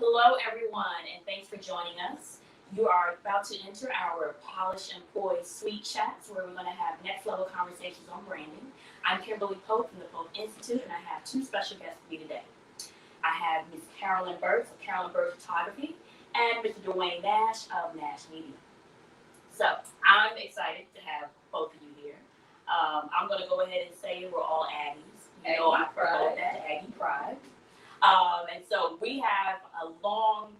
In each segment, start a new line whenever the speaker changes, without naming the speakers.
Hello, everyone, and thanks for joining us. You are about to enter our Polish and Poise Sweet Chats, where we're going to have next level conversations on branding. I'm Kimberly Pope from the Pope Institute, and I have two special guests for me today. I have Ms. Cara-Lynn Birts of Cara-Lynn Birts Photography and Mr. Dwayne Nash of Nash Media. So I'm excited to have both of you here. I'm going to go ahead and say we're all Aggies. You know, I promote that Aggie Pride. And so we have a long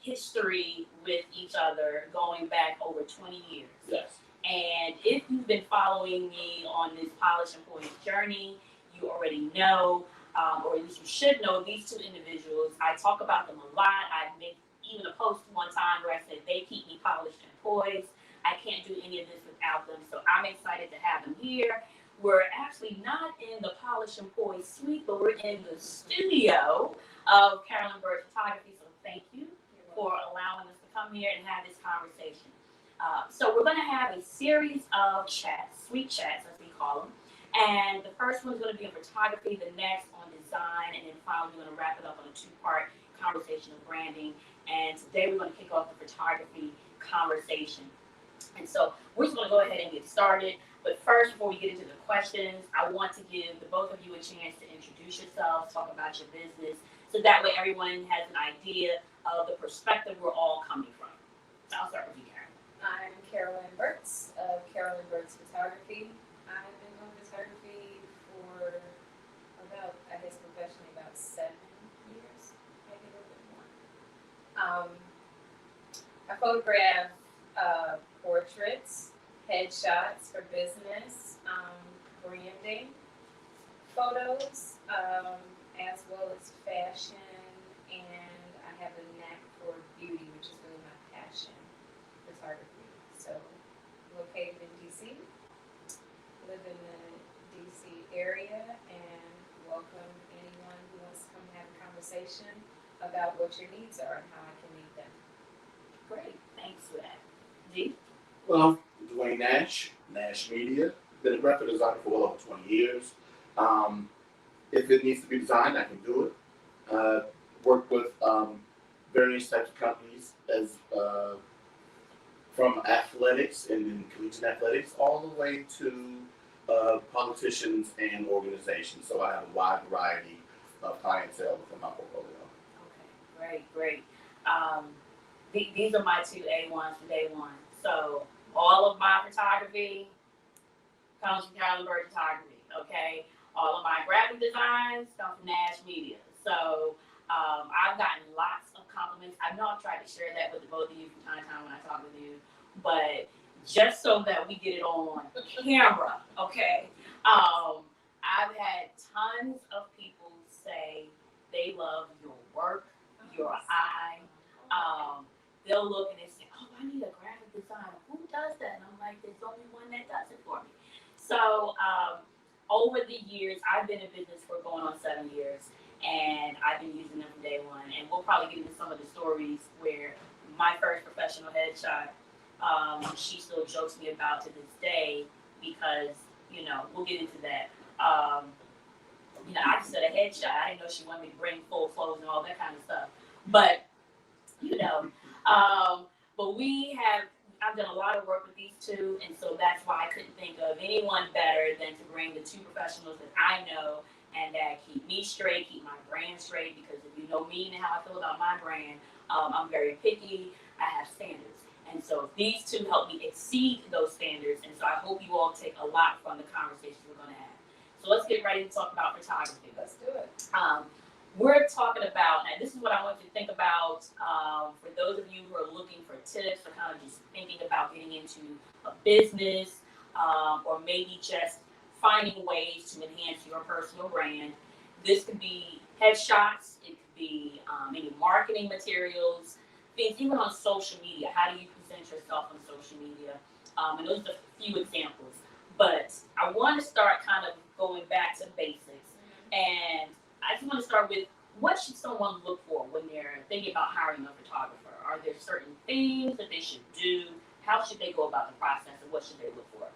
history with each other going back over 20 years.
Yes.
And if you've been following me on this Polish and Poise journey, you already know, or at least you should know, these two individuals. I talk about them a lot. I make even a post one time where I said they keep me polished and poised. I can't do any of this without them. So I'm excited to have them here. We're actually not in the Polish and Poise suite, but we're in the studio of Cara-Lynn Birds Photography. So thank you for allowing us to come here and have this conversation. So we're going to have a series of chats, sweet chats as we call them. And the first one is going to be on photography, the next on design, and then finally we're going to wrap it up on a two-part conversation of branding. And today we're going to kick off the photography conversation. And so we're just going to go ahead and get started. But first, before we get into the questions, I want to give the both of you a chance to introduce yourselves, talk about your business, so that way everyone has an idea of the perspective we're all coming from. So I'll start with you, Karen.
I'm Cara-Lynn Birts of Cara-Lynn Birts Photography. I've been doing photography for professionally, about 7 years, maybe a little bit more. I photograph portraits, headshots for business, branding, photos, as well as fashion, and I have a knack for beauty, which is really my passion, photography. So, located in DC, live in the DC area, and welcome anyone who wants to come have a conversation about what your needs are and how I can meet them.
Great, thanks for that. G?
Well, Dwayne Nash, Nash Media. Been a graphic designer for well over 20 years. If it needs to be designed, I can do it. Work with various types of companies, as from athletics and then collegiate athletics, all the way to politicians and organizations. So I have a wide variety of clientele within my portfolio.
Okay, great. These are my two A1s from day one. So all of my photography comes from Cara-Lynn Birds Photography, okay? All of my graphic designs come from Nash Media. So I've gotten lots of compliments. I know I've tried to share that with both of you from time to time when I talk with you, but just so that we get it on camera, okay? I've had tons of people say they love your work, your eye. They'll look and they say, "Oh, I need a graphic designer. Who does that?" And I'm like, "There's only one that does it for me." So over the years, I've been in business for going on 7 years, and I've been using them from day one. And we'll probably get into some of the stories where my first professional headshot, she still jokes me about to this day because, we'll get into that. I just said a headshot. I didn't know she wanted me to bring full clothes and all that kind of stuff. But but I've done a lot of work with these two, and so that's why I couldn't think of anyone better than to bring the two professionals that I know and that keep me straight, keep my brand straight, because if you know me and how I feel about my brand, I'm very picky, I have standards. And so these two help me exceed those standards, and so I hope you all take a lot from the conversations we're going to have. So let's get ready to talk about photography.
Let's do it.
We're talking about, and this is what I want you to think about for those of you who are looking for tips or kind of just thinking about getting into a business or maybe just finding ways to enhance your personal brand. This could be headshots, it could be any marketing materials, things even on social media. How do you present yourself on social media? And those are a few examples. But I want to start kind of going back to basics. And I just want to start with, what should someone look for when they're thinking about hiring a photographer? Are there certain things that they should do? How should they go about the process, and what should they look for?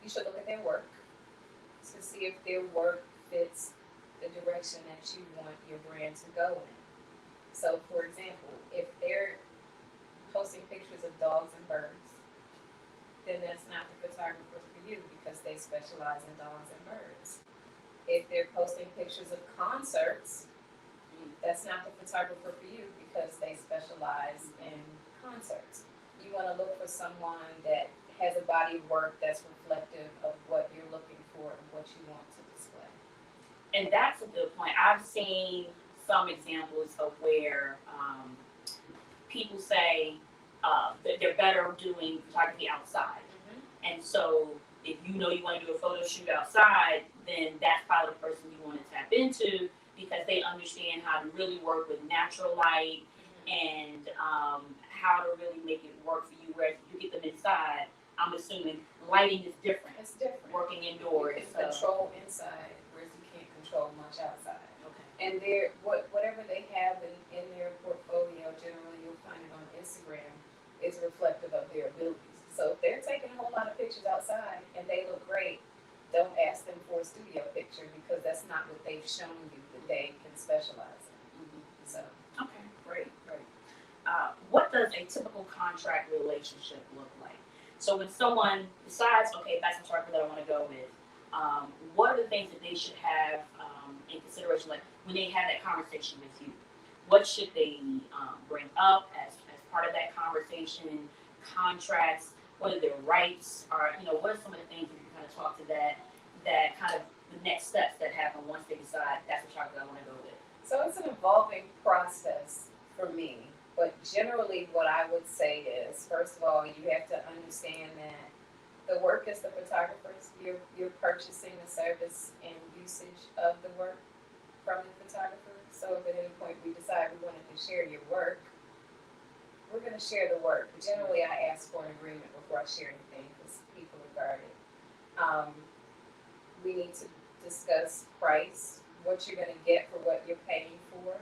You should look at their work to see if their work fits the direction that you want your brand to go in. So, for example, if they're posting pictures of dogs and birds, then that's not the photographer for you because they specialize in dogs and birds. If they're posting pictures of concerts, that's not the photographer for you because they specialize in concerts. You want to look for someone that has a body of work that's reflective of what you're looking for and what you want to display.
And that's a good point. I've seen some examples of where people say that they're better doing photography outside. And so if you know you want to do a photo shoot outside, then that's probably the person you want to tap into because they understand how to really work with natural light and how to really make it work for you. Whereas if you get them inside, I'm assuming lighting is different.
It's different.
Working indoors.
You can control inside, whereas you can't control much outside.
Okay.
And whatever they have in their portfolio, generally you'll find it on Instagram, is reflective of their abilities. So if they're taking a whole lot of pictures outside and they look great, don't ask them for a studio picture because that's not what they've shown you that they can specialize in. So
Okay, great. What does a typical contract relationship look like? So when someone decides, okay, that's the partner that I want to go with, what are the things that they should have in consideration? Like when they have that conversation with you, what should they bring up as part of that conversation? Contracts, what are their rights? Or what are some of the things that you kind of talk to that kind of the next steps that happen once they decide that's the chocolate I want to go with?
So it's an evolving process for me, but generally what I would say is, first of all, you have to understand that the work is the photographer's. You're purchasing the service and usage of the work from the photographer. So if at any point we decide we wanted to share your work, we're going to share the work. But generally I ask for an agreement before I share anything because people are guarded. We need to discuss price, what you're going to get for what you're paying for,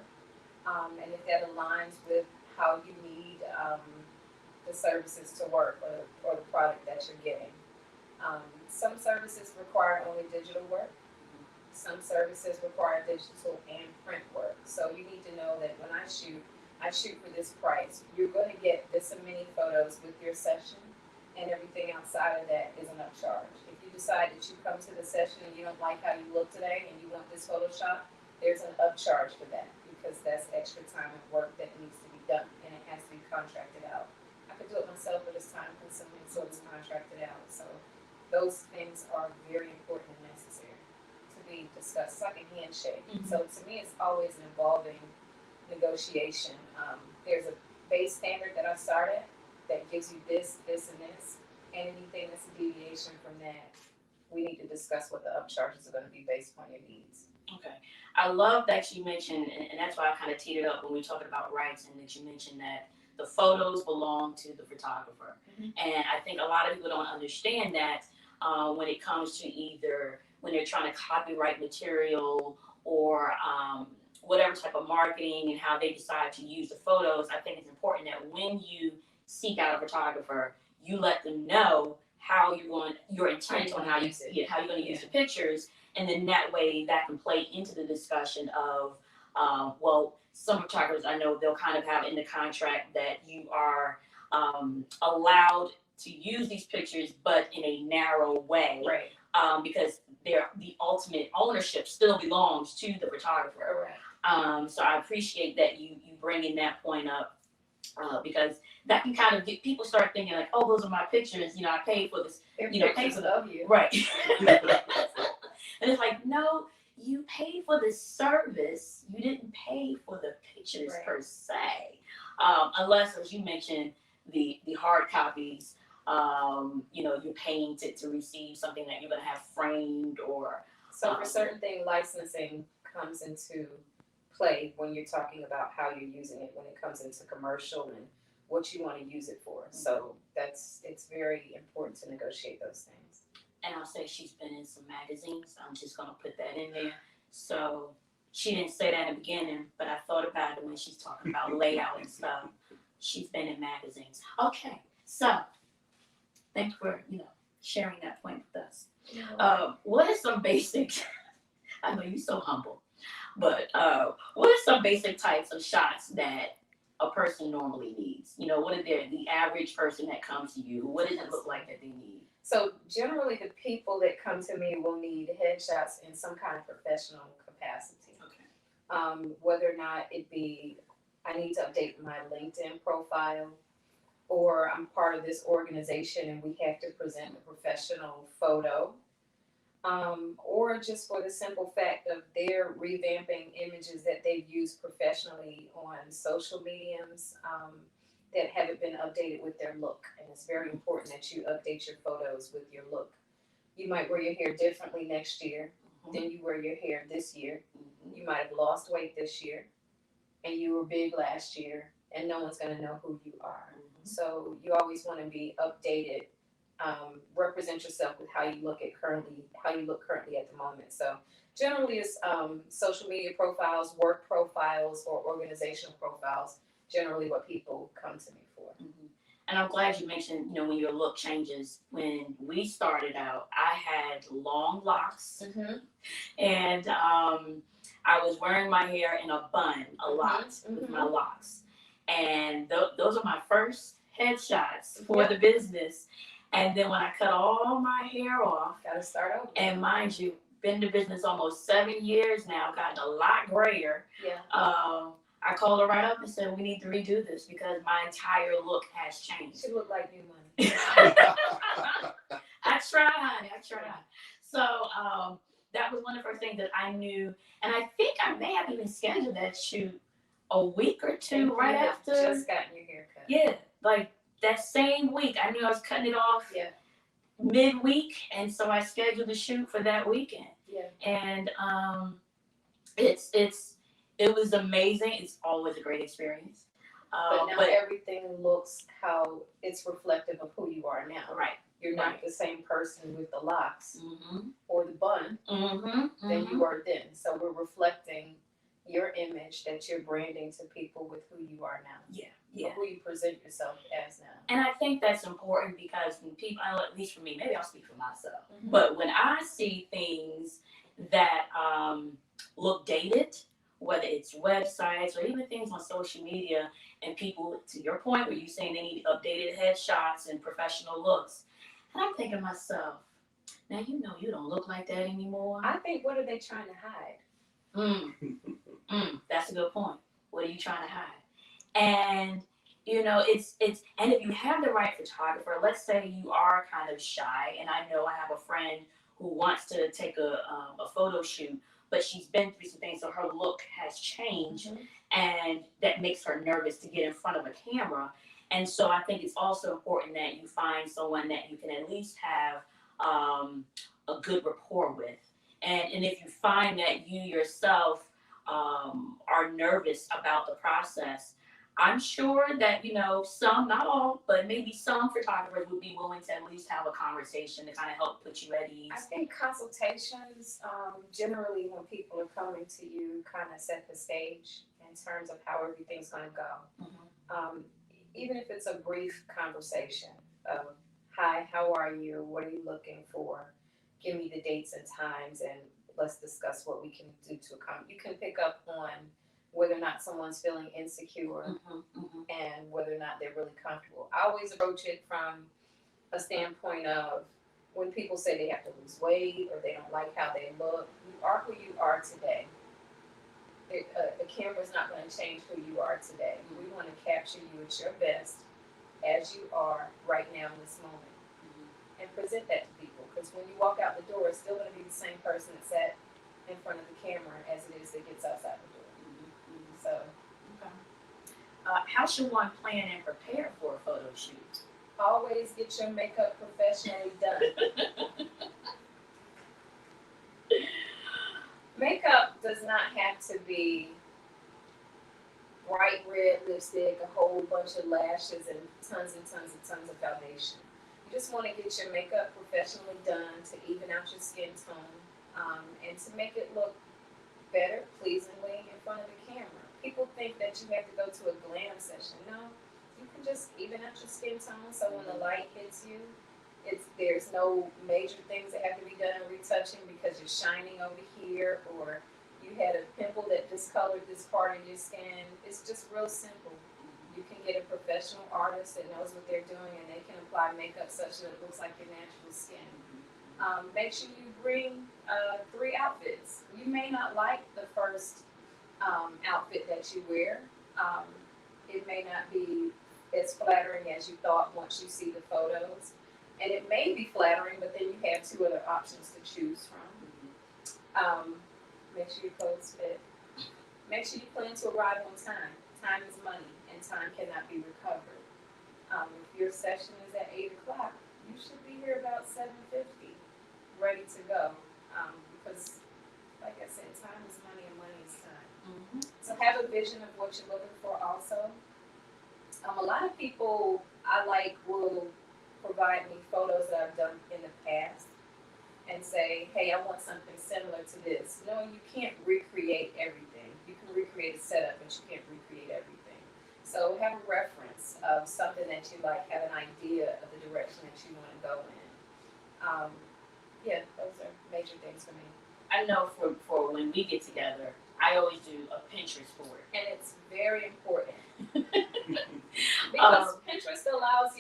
and if that aligns with how you need the services to work or the product that you're getting. Some services require only digital work. Some services require digital and print work. So you need to know that when I shoot for this price. You're going to get this many photos with your session, and everything outside of that is an upcharge. If you decide that you come to the session and you don't like how you look today and you want this Photoshop, there's an upcharge for that because that's extra time and work that needs to be done, and it has to be contracted out. I could do it myself, but it's time consuming, so it's contracted out. So those things are very important and necessary to be discussed. It's like a handshake. So to me, it's always an evolving negotiation. There's a base standard that I start at that gives you this, this, and this, and anything that's a deviation from that, we need to discuss what the upcharges are going to be based upon your needs.
Okay. I love that you mentioned, and that's why I kind of teed it up when we were talking about rights, and that you mentioned that the photos belong to the photographer. And I think a lot of people don't understand that when it comes to either when they're trying to copyright material or whatever type of marketing and how they decide to use the photos. I think it's important that when you seek out a photographer, you let them know how your intent on how you're going to use the pictures, and then that way that can play into the discussion of some photographers I know they'll kind of have in the contract that you are allowed to use these pictures, but in a narrow way,
right?
Because the ultimate ownership still belongs to the photographer.
Right.
So I appreciate that you bringing that point up because that can kind of get people start thinking like, oh, those are my pictures. I paid for this.
They're
paid
pictures
for them.
of you.
Right. And it's like, no, you paid for the service. You didn't pay for the pictures per se, unless, as you mentioned, the hard copies. You're paying to receive something that you're going to have framed or.
So for certain things, licensing comes into play when you're talking about how you're using it, when it comes into commercial and what you want to use it for. So it's very important to negotiate those things.
And I'll say she's been in some magazines. I'm just going to put that in there. So she didn't say that in the beginning, but I thought about it when she's talking about layout and stuff. She's been in magazines. Okay, so thanks for sharing that point with us. What are some basic? I know you're so humble, but what are some some basic types of shots that a person normally needs? You know, what are the average person that comes to you? What does it look like that they need?
So generally, the people that come to me will need headshots in some kind of professional capacity.
Okay.
Whether or not it be I need to update my LinkedIn profile, or I'm part of this organization and we have to present a professional photo, or just for the simple fact of their revamping images that they've used professionally on social mediums that haven't been updated with their look. And it's very important that you update your photos with your look. You might wear your hair differently next year than you wear your hair this year. You might have lost weight this year and you were big last year and no one's going to know who you are. So you always want to be updated. Represent yourself with how you look currently at the moment. So generally it's social media profiles, work profiles, or organizational profiles, generally what people come to me for.
And I'm glad you mentioned, you know, when your look changes. When we started out, I had long locks, and I was wearing my hair in a bun a lot with my locks. And those are my first headshots for the business. And then when I cut all my hair off,
Gotta start over.
and mind you, been in the business almost 7 years now, gotten a lot grayer. I called her right up and said, we need to redo this because my entire look has changed.
She look like new money.
I tried. So that was one of the first things that I knew. And I think I may have even scheduled that shoot a week or two right after.
Just gotten your hair cut.
Yeah, like that same week. I knew I was cutting it off midweek. And so I scheduled the shoot for that weekend. And it was amazing. It's always a great experience.
But now everything looks how it's reflective of who you are now.
Right.
You're not the same person with the locks or the bun than you were then. So we're reflecting your image that you're branding to people with who you are now. Or who you present yourself as now.
And I think that's important because when people, at least for me, maybe I'll speak for myself, but when I see things that look dated, whether it's websites or even things on social media, and people, to your point, where you're saying they need updated headshots and professional looks, and I'm thinking to myself, now you know you don't look like that anymore.
I think, what are they trying to hide?
That's a good point. What are you trying to hide? And you know, it's and if you have the right photographer, let's say you are kind of shy, and I know I have a friend who wants to take a photo shoot, but she's been through some things, so her look has changed, and that makes her nervous to get in front of a camera. And so I think it's also important that you find someone that you can at least have a good rapport with. And if you find that you yourself are nervous about the process, I'm sure that, you know, some, not all, but maybe some photographers would be willing to at least have a conversation to kind of help put you at ease.
I think consultations, generally when people are coming to you, kind of set the stage in terms of how everything's going to go. Even if it's a brief conversation of, hi, how are you? What are you looking for? Give me the dates and times and let's discuss what we can do to accommodate. You can pick up on whether or not someone's feeling insecure and whether or not they're really comfortable. I always approach it from a standpoint of when people say they have to lose weight or they don't like how they look, you are who you are today. The camera's not going to change who you are today. We want to capture you at your best as you are right now in this moment and present that to people. Because when you walk out the door, it's still going to be the same person that sat in front of the camera as it is that gets outside the door. So,
how should one plan and prepare for a photo shoot?
Always get your makeup professionally done. Makeup does not have to be bright red lipstick, a whole bunch of lashes, and tons of foundation. You just want to get your makeup professionally done to even out your skin tone and to make it look better, pleasingly in front of the camera. People think that you have to go to a glam session. No, you can just even out your skin tone so when the light hits you, there's no major things that have to be done in retouching because you're shining over here or you had a pimple that discolored this part of your skin. It's just real simple. You can get a professional artist that knows what they're doing, and they can apply makeup such that it looks like your natural skin. Make sure you bring 3 outfits. You may not like the first outfit that you wear. It may not be as flattering as you thought once you see the photos. And it may be flattering, but then you have 2 other options to choose from. Make sure your clothes fit. Make sure you plan to arrive on time. Time is money, and time cannot be recovered. If your session is at 8 o'clock, you should be here about 7:50, ready to go. Because, like I said, time is money and money is time. So have a vision of what you're looking for also. A lot of people will provide me photos that I've done in the past and say, hey, I want something similar to this. No, you can't recreate everything. You can recreate a setup, but you can't recreate everything. So have a reference of something that you like, have an idea of the direction that you want to go in. Those are major things for me.
I know for when we get together, I always do a Pinterest board.
And it's very important. Because Pinterest allows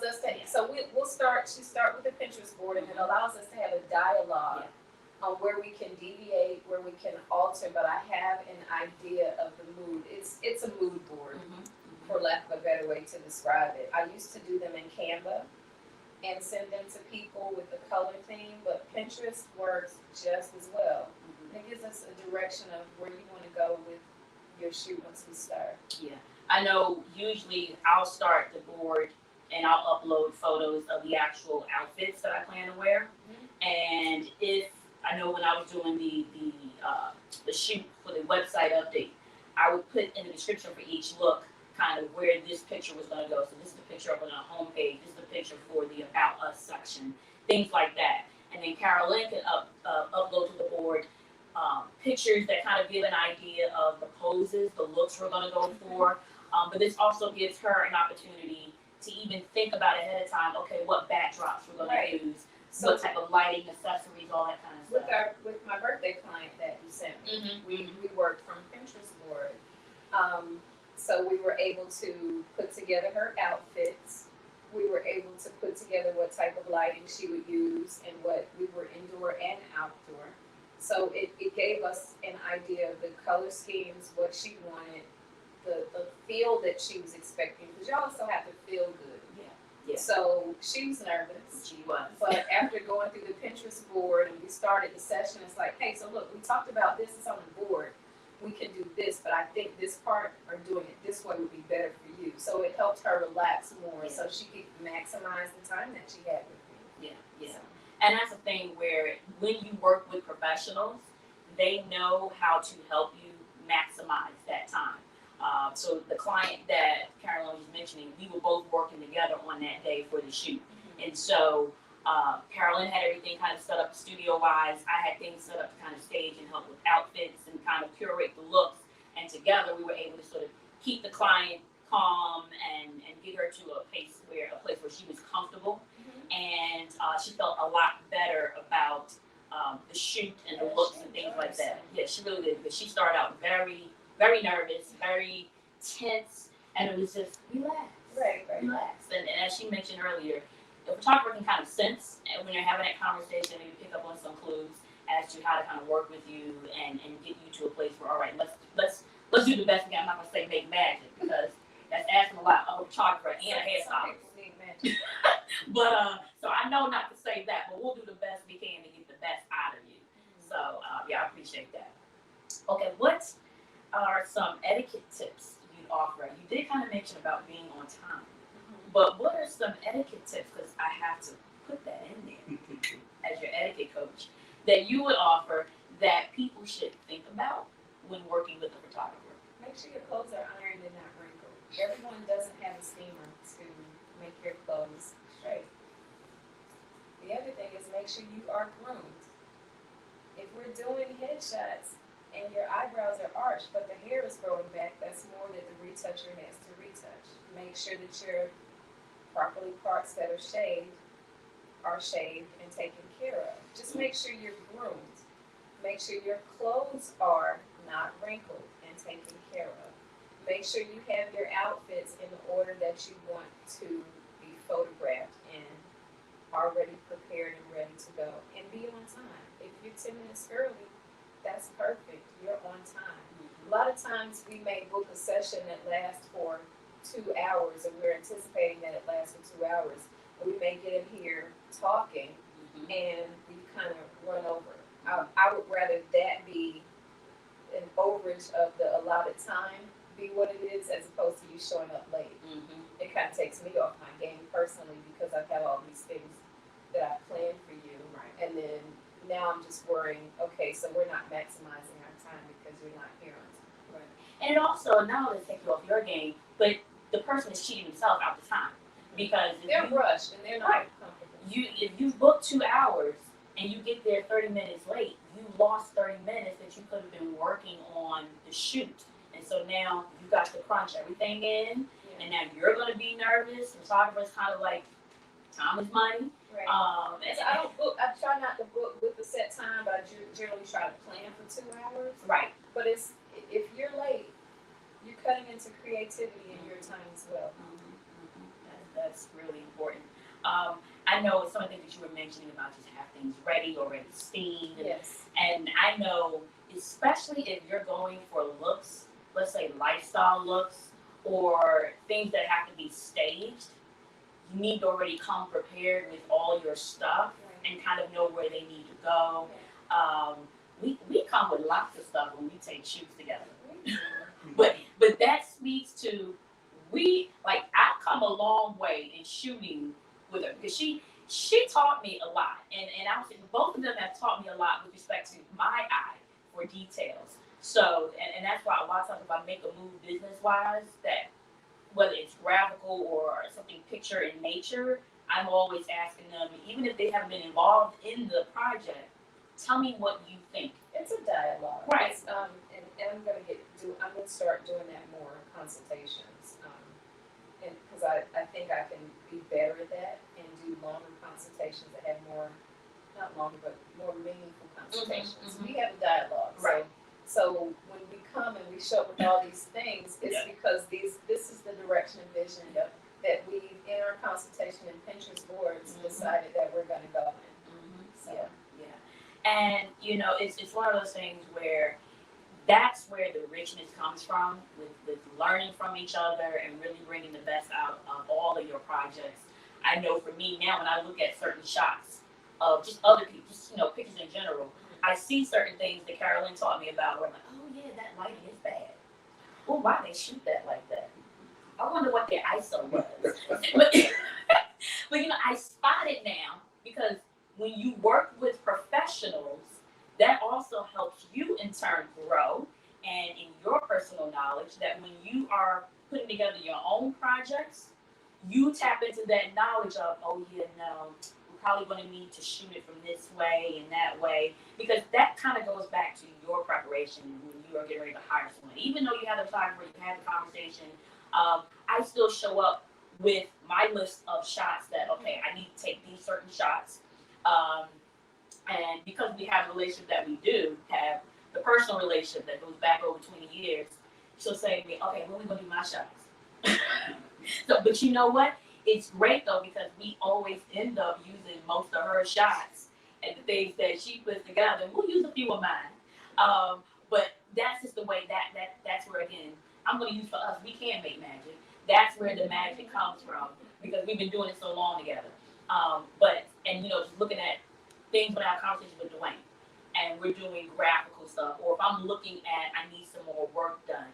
us to, so we'll start with the Pinterest board, and it allows us to have a dialogue on where we can deviate, where we can alter, but I have an idea of the mood. It's a mood board, for lack of a better way to describe it. I used to do them in Canva and send them to people with the color theme, but Pinterest works just as well. And it gives us a direction of where you want to go with your shoot once we start.
Yeah, I know usually I'll start the board and I'll upload photos of the actual outfits that I plan to wear. And if I know when I was doing the shoot for the website update, I would put in the description for each look kind of where this picture was going to go. So this is the picture up on the homepage. This is the picture for the About Us section, things like that. And then Cara-Lynn can upload to the board pictures that kind of give an idea of the poses, the looks we're going to go for. But this also gives her an opportunity to even think about ahead of time, okay, what backdrops we're going to use,
So
what type of lighting, accessories, all that kind of stuff.
with my birthday client that you sent me, we worked from Pinterest board. So we were able to put together her outfits. We were able to put together what type of lighting she would use and what we were indoor and outdoor. So it gave us an idea of the color schemes, what she wanted, the feel that she was expecting, because you also have to feel good.
Yeah.
So she was nervous.
She was.
But after going through the Pinterest board and we started the session, it's like, hey, so look, we talked about this, it's on the board. We can do this, but I think this part or doing it this way would be better for you. So it helped her relax more so she could maximize the time that she had with me.
Yeah. And that's the thing where when you work with professionals, they know how to help you maximize that time. So the client that Cara-Lynn was mentioning, we were both working together on that day for the shoot. And so Cara-Lynn had everything kind of set up studio-wise. I had things set up to kind of stage and help with outfits and kind of curate the looks. And together we were able to sort of keep the client calm and get her to a place where she was comfortable. And she felt a lot better about the shoot and the looks and things like that. Yeah, she really did. Because she started out very, very nervous, very tense, and it was just relax.
Right.
Relax. And as she mentioned earlier, the photographer can kind of sense when you're having that conversation, maybe pick up on some clues as to how to kind of work with you and get you to a place where, all right, let's do the best we can. I'm not gonna say make magic because that's asking a lot of a photographer and a hairstylist. But so I know not to say that, but we'll do the best we can to get the best out of you. So I appreciate that. Okay, what are some etiquette tips you'd offer? You did kind of mention about being on time, but what are some etiquette tips? Because I have to put that in there as your etiquette coach that you would offer that people should think about when working with a photographer.
Make sure your clothes are ironed and not wrinkled. Everyone doesn't have a steamer to make your clothes straight. The other thing is make sure you are groomed. If we're doing headshots and your eyebrows are arched, but the hair is growing back, that's more that the retoucher has to retouch. Make sure that your properly parts that are shaved and taken care of. Just make sure you're groomed Make sure your clothes are not wrinkled and taken care of. Make sure you have your outfits in the order that you want to be photographed in, already prepared and ready to go, and be on time. If you're 10 minutes early, that's perfect. You're on time. A lot of times we may book a session that lasts for 2 hours, and we're anticipating that it lasts for 2 hours. And we may get in here talking, and we kind of run over. I would rather that be an overage of the allotted time, be what it is, as opposed to you showing up late. It kind of takes me off my game personally, because I've had all these things that I planned for you, and then now I'm just worrying. Okay, so we're not maximizing our time because you're not here on time.
And it also not only takes you off your game, but the person is cheating themselves out the time, because if
They're rushed and they're not comfortable.
if you book 2 hours and you get there 30 minutes late, you lost 30 minutes that you could have been working on the shoot. And so now you got to crunch everything in, and now you're going to be nervous. The photographer's kind of like, time is money.
Right.
And
So I don't book. I try not to book with a set time, but I generally try to plan for 2 hours.
Right.
But if you're late, you're cutting into creativity in your time as well.
That's really important. I know some of the things that you were mentioning about just have things ready, already steamed.
Yes.
And I know, especially if you're going for looks, let's say lifestyle looks, or things that have to be staged, you need to already come prepared with all your stuff and kind of know where they need to go. We come with lots of stuff when we take shoots together. But that speaks to, I've come a long way in shooting with her, because she taught me a lot, and I was both of them have taught me a lot with respect to my eye for details. So and that's why a lot of times if I make a move business wise, that whether it's graphical or something picture in nature, I'm always asking them, even if they haven't been involved in the project, tell me what you think.
It's a dialogue.
Right.
And I'm gonna start doing that more, consultations. And because I think I can be better at that and do longer consultations that have more, not longer, but more meaningful consultations. We have a dialogue.
Right.
So when we come and we show up with all these things, it's because this is the direction and vision that we, in our consultation and Pinterest boards, decided that we're going to go in. So.
And it's one of those things where that's where the richness comes from, with learning from each other and really bringing the best out of all of your projects. I know for me now, when I look at certain shots of just other people, just pictures in general, I see certain things that Cara-Lynn taught me about, where I'm like, oh yeah, that lighting is bad. Well, why they shoot that like that? I wonder what their ISO was. but I spot it now, because when you work with professionals, that also helps you in turn grow, and in your personal knowledge, that when you are putting together your own projects, you tap into that knowledge of, oh yeah, no, we're probably going to need to shoot it from this way and that way, because that kind of goes back to your preparation when you are getting ready to hire someone. Even though you have the photographer, you have the conversation, I still show up with my list of shots that, okay, I need to take these certain shots. And because we have a relationship that we do have, the personal relationship that goes back over 20 years, she'll say to me, okay, when are we going to do my shots? But you know what? It's great though, because we always end up using most of her shots and the things that she puts together. We'll use a few of mine. But that's just the way that's where, again, I'm going to use for us. We can make magic. That's where the magic comes from, because we've been doing it so long together. Just looking at things when I have conversations with Dwayne, and we're doing graphical stuff, or if I'm looking at, I need some more work done.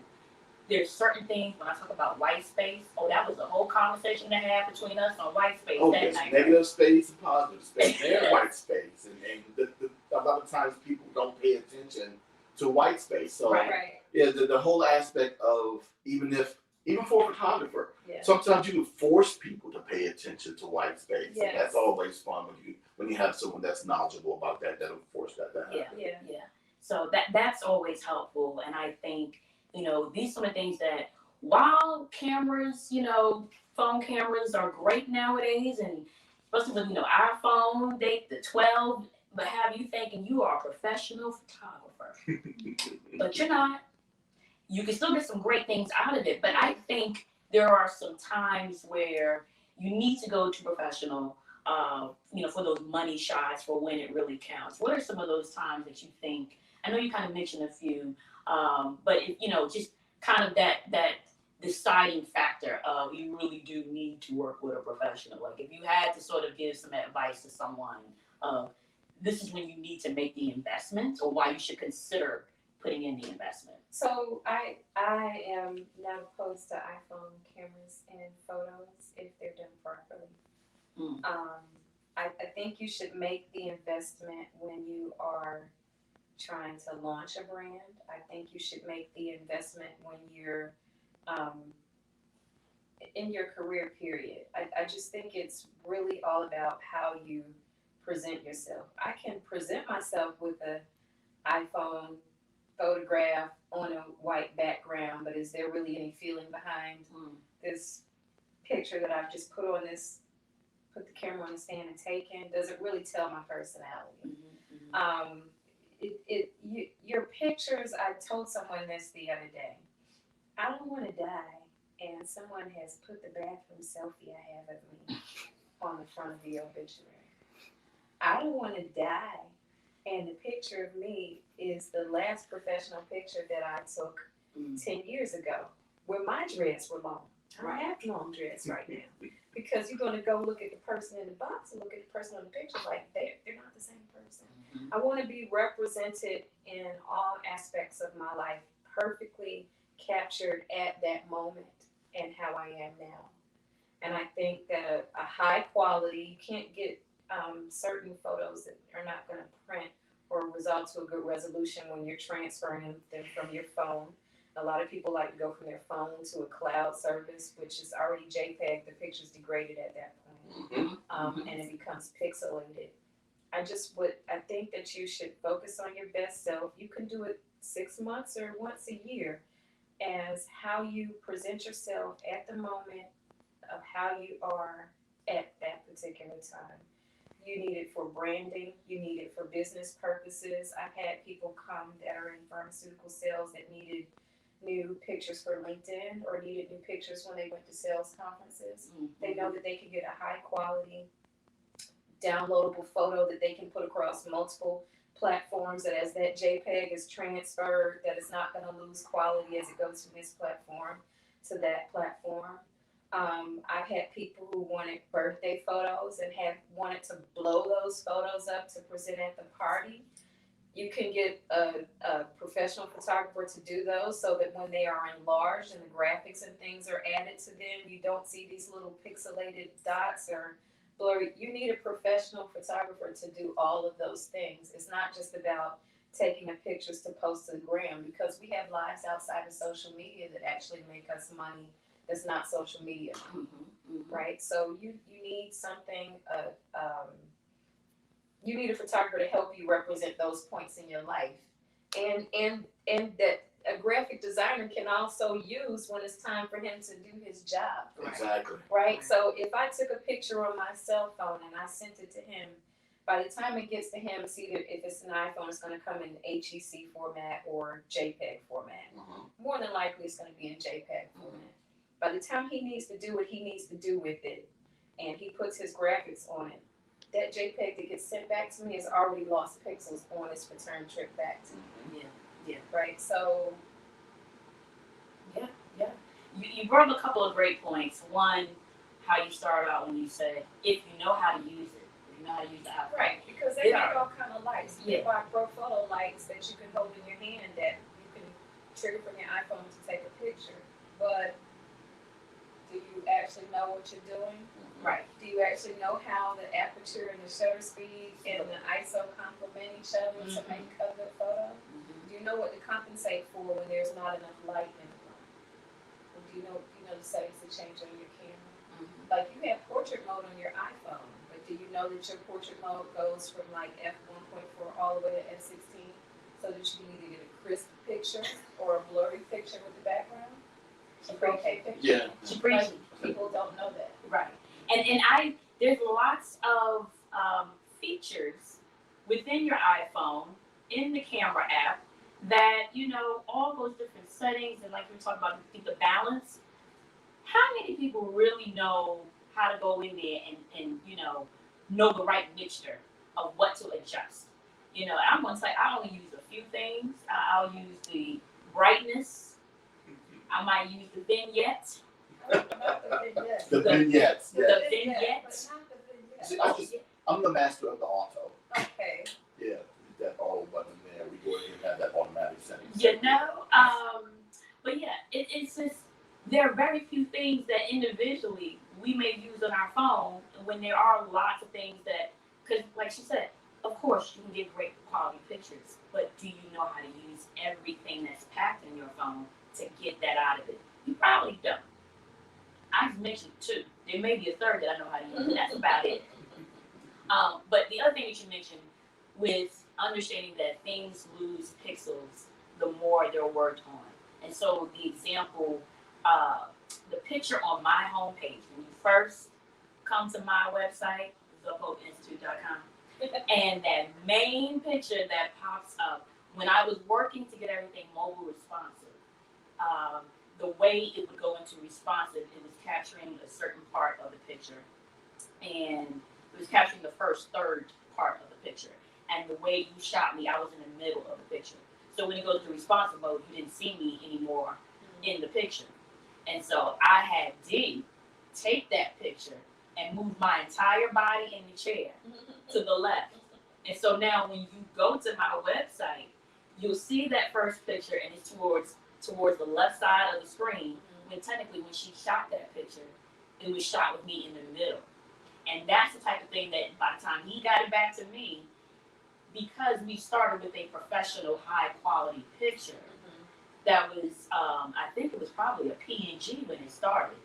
There's certain things when I talk about white space. Oh, that was a whole conversation to have between us on white space.
Oh,
that
there's
night.
negative space and positive space. There's white space, and a lot of times people don't pay attention to white space. So
Right.
yeah, the whole aspect of even for a photographer,
Yeah.
sometimes you can force people to pay attention to white space.
Yes.
And that's always fun when you have someone that's knowledgeable about that'll force that to happen.
Yeah. So that's always helpful, and I think these are some of the things that, while cameras, phone cameras are great nowadays, and especially with iPhone, the 12 but have you thinking you are a professional photographer. But you're not. You can still get some great things out of it, but I think there are some times where you need to go to professional, for those money shots for when it really counts. What are some of those times that you think? I know you kind of mentioned a few, but just kind of that deciding factor of you really do need to work with a professional. Like if you had to sort of give some advice to someone of this is when you need to make the investment or why you should consider putting in the investment.
So I am not opposed to iPhone cameras and photos if they're done properly. I think you should make the investment when you are trying to launch a brand. I think you should make the investment when you're in your career period. I just think it's really all about how you present yourself. I can present myself with an iPhone photograph on a white background, but is there really any feeling behind this picture that I've just put the camera on the stand and taken? Does it really tell my personality? Your pictures, I told someone this the other day. I don't want to die, and someone has put the bathroom selfie I have of me on the front of the obituary. I don't want to die, and the picture of me is the last professional picture that I took 10 years ago, where my dreads were long. I don't have long dreads right now. Because you're going to go look at the person in the box and look at the person on the picture like they're not the same person. I want to be represented in all aspects of my life, perfectly captured at that moment and how I am now. And I think that a high quality, you can't get certain photos that are not going to print or result to a good resolution when you're transferring them from your phone. A lot of people like to go from their phone to a cloud service, which is already JPEG. The picture's degraded at that point, and it becomes pixelated. I think that you should focus on your best self. You can do it 6 months or once a year as how you present yourself at the moment of how you are at that particular time. You need it for branding. You need it for business purposes. I've had people come that are in pharmaceutical sales that needed new pictures for LinkedIn or needed new pictures when they went to sales conferences. They know that they can get a high quality downloadable photo that they can put across multiple platforms, that as that JPEG is transferred, that it's not going to lose quality as it goes from this platform to that platform. I've had people who wanted birthday photos and have wanted to blow those photos up to present at the party. You can get a professional photographer to do those so that when they are enlarged and the graphics and things are added to them, you don't see these little pixelated dots or blurry. You need a professional photographer to do all of those things. It's not just about taking the pictures to post to the gram, because we have lives outside of social media that actually make us money that's not social media, right? So you need something, you need a photographer to help you represent those points in your life, and that a graphic designer can also use when it's time for him to do his job.
Exactly.
Right? So if I took a picture on my cell phone and I sent it to him, by the time it gets to him, it's either, if it's an iPhone, it's going to come in HEC format or JPEG format. More than likely, it's going to be in JPEG format. By the time he needs to do what he needs to do with it, and he puts his graphics on it, that JPEG that gets sent back to me has already lost pixels on its return trip back to me. Yeah. Right? So,
yeah. You brought up a couple of great points. One, how you started out when you said, if you know how to use it, if you know how to use the iPhone.
Right, because they have all kind of lights. You can buy pro photo lights that you can hold in your hand that you can trigger from your iPhone to take a picture. But do you actually know what you're doing?
Right.
Do you actually know how the aperture and the shutter speed and the ISO complement each other to make a good photo? Do you know what to compensate for when there's not enough light in the room? Or do you know the settings to change on your camera? Like you have portrait mode on your iPhone, but do you know that your portrait mode goes from like f1.4 all the way to f16 so that you can either get a crisp picture or a blurry picture with the background? A bokeh picture?
Yeah.
Like, people don't know that.
Right. And there's lots of features within your iPhone, in the camera app, that, you know, all those different settings and like we were talking about the balance, how many people really know how to go in there and you know the right mixture of what to adjust? You know, I'm gonna say I only use a few things. I'll use the brightness. I might use the vignette.
The vignettes.
The
Yeah.
vignette.
See, I'm the master of the auto.
Okay.
Yeah, hit that auto button there. We go ahead and have that automatic setting.
You know, but yeah, it's just there are very few things that individually we may use on our phone when there are lots of things that, because like she said, of course you can get great quality pictures, but do you know how to use everything that's packed in your phone to get that out of it? You probably don't. I just mentioned two. There may be a third that I know how to use. That's about it. But the other thing that you mentioned with understanding that things lose pixels the more they're worked on. And so the example, the picture on my homepage, when you first come to my website, thehopeinstitute.com, and that main picture that pops up, when I was working to get everything mobile responsive, the way it would go into responsive, it was capturing a certain part of the picture. And it was capturing the first third part of the picture. And the way you shot me, I was in the middle of the picture. So when it goes to responsive mode, you didn't see me anymore in the picture. And so I had D take that picture and move my entire body in the chair to the left. And so now when you go to my website, you'll see that first picture and it's towards the left side of the screen, when technically when she shot that picture, it was shot with me in the middle. And that's the type of thing that by the time he got it back to me, because we started with a professional, high quality picture, that was, I think it was probably a PNG when it started.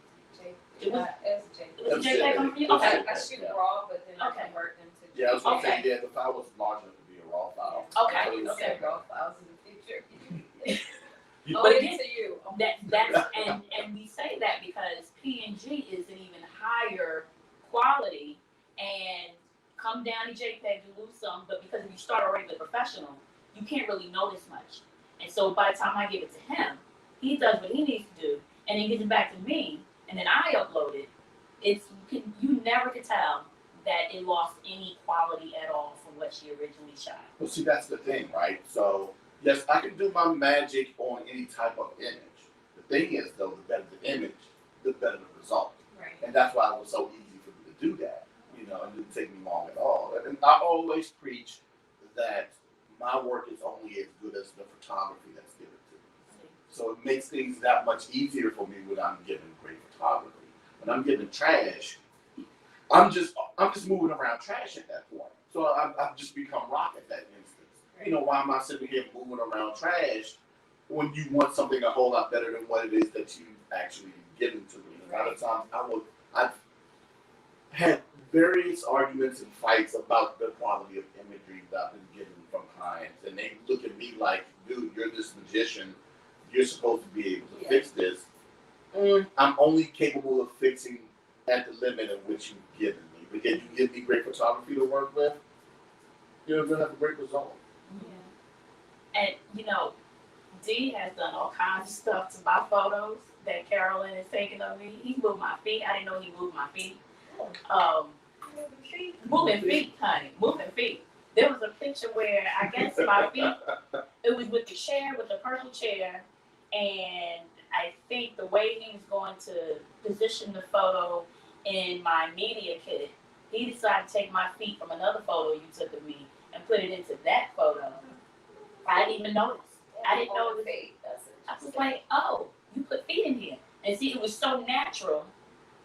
It was a JPEG coming from you? Okay.
I shoot raw, but then I convert them to.
Yeah, I was gonna
Okay.
say, yeah, the file was large enough to be a raw file.
Okay.
I okay. Raw files in the future.
But again,
to you.
that's and we say that because PNG is an even higher quality, and come down to JPEG, you lose some, but because if you start already with professional, you can't really notice much. And so by the time I give it to him, he does what he needs to do, and then gives it back to me, and then I upload it. You never could tell that it lost any quality at all from what she originally shot.
Well, see, that's the thing, right? So, yes, I can do my magic on any type of image. The thing is, though, the better the image, the better the result.
Right.
And that's why it was so easy for me to do that. You know, it didn't take me long at all. And I always preach that my work is only as good as the photography that's given to me. So it makes things that much easier for me when I'm given great photography. When I'm given trash, I'm just moving around trash at that point. So I've just become rock at that instance. You know, why am I sitting here moving around trash when you want something a whole lot better than what it is that you actually given to me? A lot of times I've had various arguments and fights about the quality of imagery that I've been given from clients, and they look at me like, dude, you're this magician, you're supposed to be able to fix this. I'm only capable of fixing at the limit of which you've given me. But yet you give me great photography to work with, you're gonna have a great result.
Yeah. And you know, D has done all kinds of stuff to my photos that Cara-Lynn has taken of me. He moved my feet. I didn't know he moved my feet. Moving feet, honey. Moving feet. There was a picture where I guess my feet, it was with the chair, with the purple chair, and I think the way he was going to position the photo in my media kit, he decided to take my feet from another photo you took of me and put it into that photo. I didn't even notice. I didn't know the feet. I was like, oh, you put feet in here. And see, it was so natural.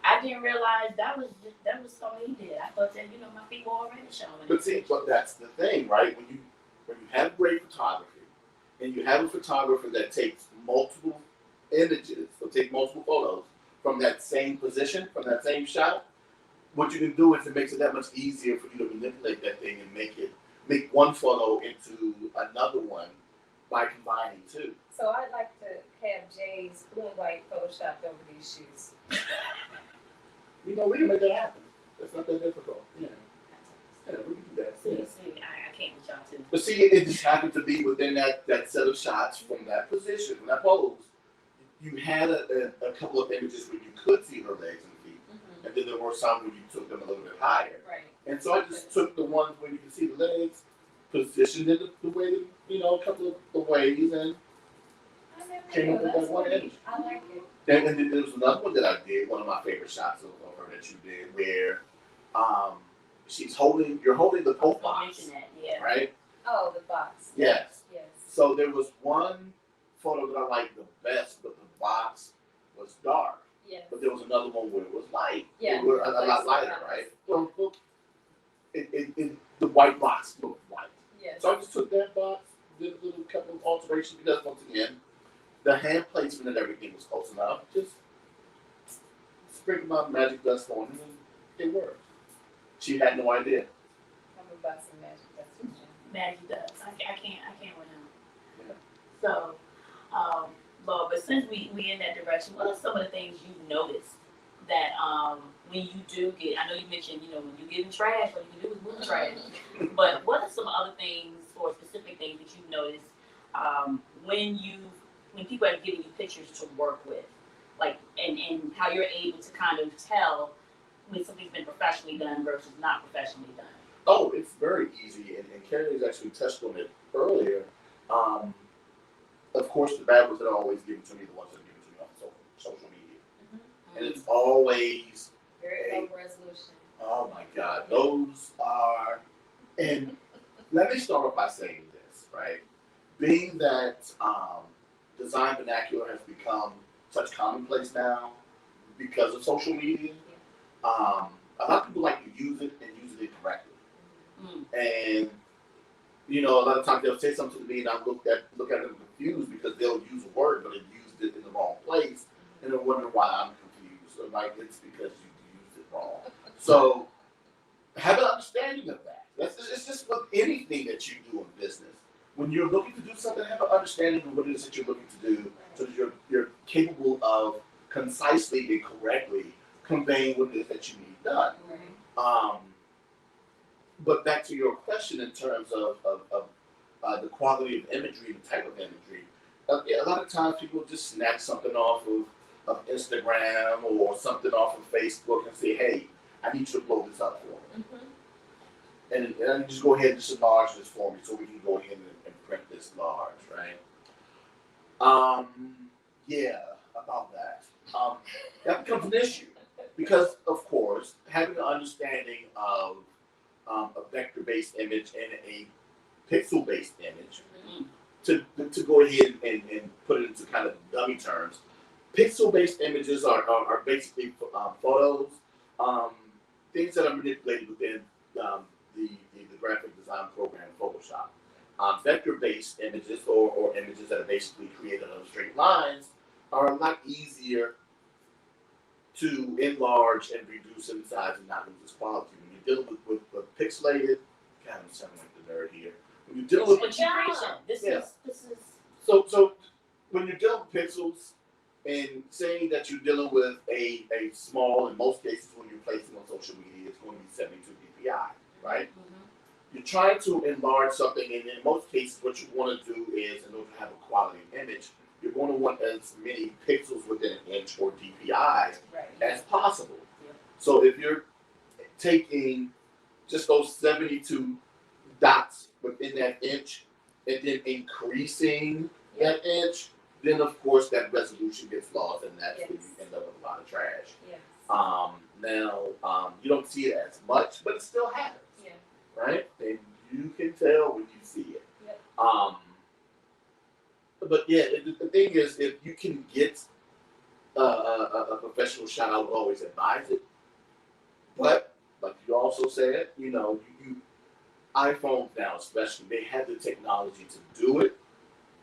I didn't realize that was something he did. I thought that, my feet were already showing.
But see, but that's the thing, right? When you have great photography and you have a photographer that takes multiple images, or take multiple photos from that same position, from that same shot, what you can do is it makes it that much easier for you to manipulate that thing and make one photo into another one by combining two.
So I'd like to have Jay's blue and white photoshopped over these shoes.
We can make that happen. That's not that difficult. Yeah, we can do that.
See, I can't with y'all too.
But see, it just happened to be within that set of shots from that position, from that pose. You had a couple of images where you could see her legs and feet, and then there were some where you took them a little bit higher.
Right.
And so I just took the ones where you can see the legs, positioned it the way that, a couple of the ways, and came up with that one image.
I like it.
And then there was another one that I did, one of my favorite shots of her that you did, where you're holding the Pope box,
Yeah.
right?
Oh, the box.
Yes.
Yes.
So there was one photo that I liked the best, but the box was dark.
Yes.
But there was another one where it was light.
Yeah.
It was a lot lighter, right? Well, the white box looked white.
Yes.
So I just took that box, did a little couple of alterations because once again, the hand placement and everything was close enough. Just sprinkled my magic dust on it and it worked. She had no idea.
I'm about some magic dust.
Magic dust. I can't with him.
Yeah.
So, Lord, but since we in that direction, what are some of the things you've noticed that when you do get? I know you mentioned when you get in trash, what you can do is move trash. But what are some other things or specific things that you've noticed when people are giving you pictures to work with, like and how you're able to kind of tell when something's been professionally done versus not professionally done?
Oh, it's very easy, and Carrie's actually touched on it earlier. Of course, the bad ones that are always given to me, the ones that are given to me on social media. And it's always
very low resolution.
Oh my God, those are. And let me start off by saying this, right? Being that design vernacular has become such commonplace now because of social media, a lot of people like to use it and use it incorrectly. And a lot of times they'll say something to me and I look at them confused because they'll use a word but it used it in the wrong place, and they're wondering why I'm confused. Or like it's because you used it wrong. So have an understanding of that. It's just with anything that you do in business. When you're looking to do something, have an understanding of what it is that you're looking to do, so that you're capable of concisely and correctly conveying what it is that you need done. But back to your question in terms of the quality of imagery, the type of imagery, a lot of times people just snatch something off of Instagram or something off of Facebook and say, hey, I need you to blow this up for me. And just go ahead and just enlarge this for me so we can go ahead and print this large, right? Yeah, about that. That becomes an issue because, of course, having an understanding of a vector-based image and a pixel-based image, to go ahead and put it into kind of dummy terms, pixel-based images are basically photos, things that are manipulated within the graphic design program Photoshop. Vector-based images or images that are basically created on straight lines are a lot easier to enlarge and reduce in size and not lose its quality. When you're dealing with pixelated, God, I'm sounding like the nerd here. When you're dealing with
This
Yeah.
is
so when you're dealing with pixels and saying that you're dealing with a small, in most cases when you're placing on social media, it's going to be 72 dpi, right? You're trying to enlarge something, and in most cases, what you want to do is, in order to have a quality image, you're going to want as many pixels within an inch or dpi as possible. So if you're taking just those 72 dots within that inch and then increasing that inch, then of course that resolution gets lost, and that's when you end up with a lot of trash. Now you don't see it as much, but it still happens. Right? And you can tell when you see it. But yeah, the thing is, if you can get a professional shot, I would always advise it. But like you also said, you iPhones now especially, they have the technology to do it.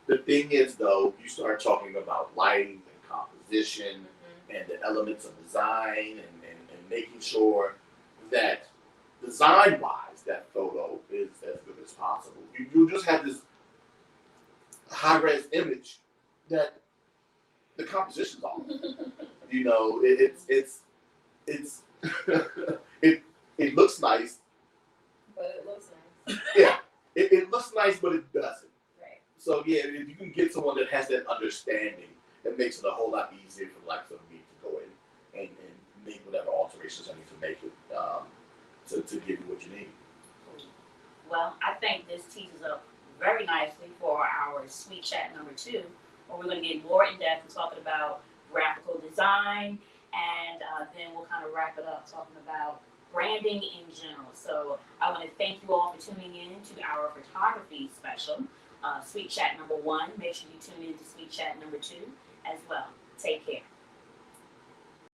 The thing is though, you start talking about lighting and composition and the elements of design and making sure that design-wise, that photo is as good as possible. You just have this high-res image that the composition's off. It looks nice.
But it looks nice.
Yeah, it looks nice, but it doesn't.
Right.
So yeah, if you can get someone that has that understanding, it makes it a whole lot easier for the likes of me to go in and make whatever alterations I need to make it to give you what you need.
Well, I think this tees us up very nicely for our sweet chat number 2, where we're going to get more in depth and talking about graphical design, and then we'll kind of wrap it up talking about branding in general. So I want to thank you all for tuning in to our photography special, Sweet Chat number 1. Make sure you tune in to Sweet Chat number 2 as well. Take care.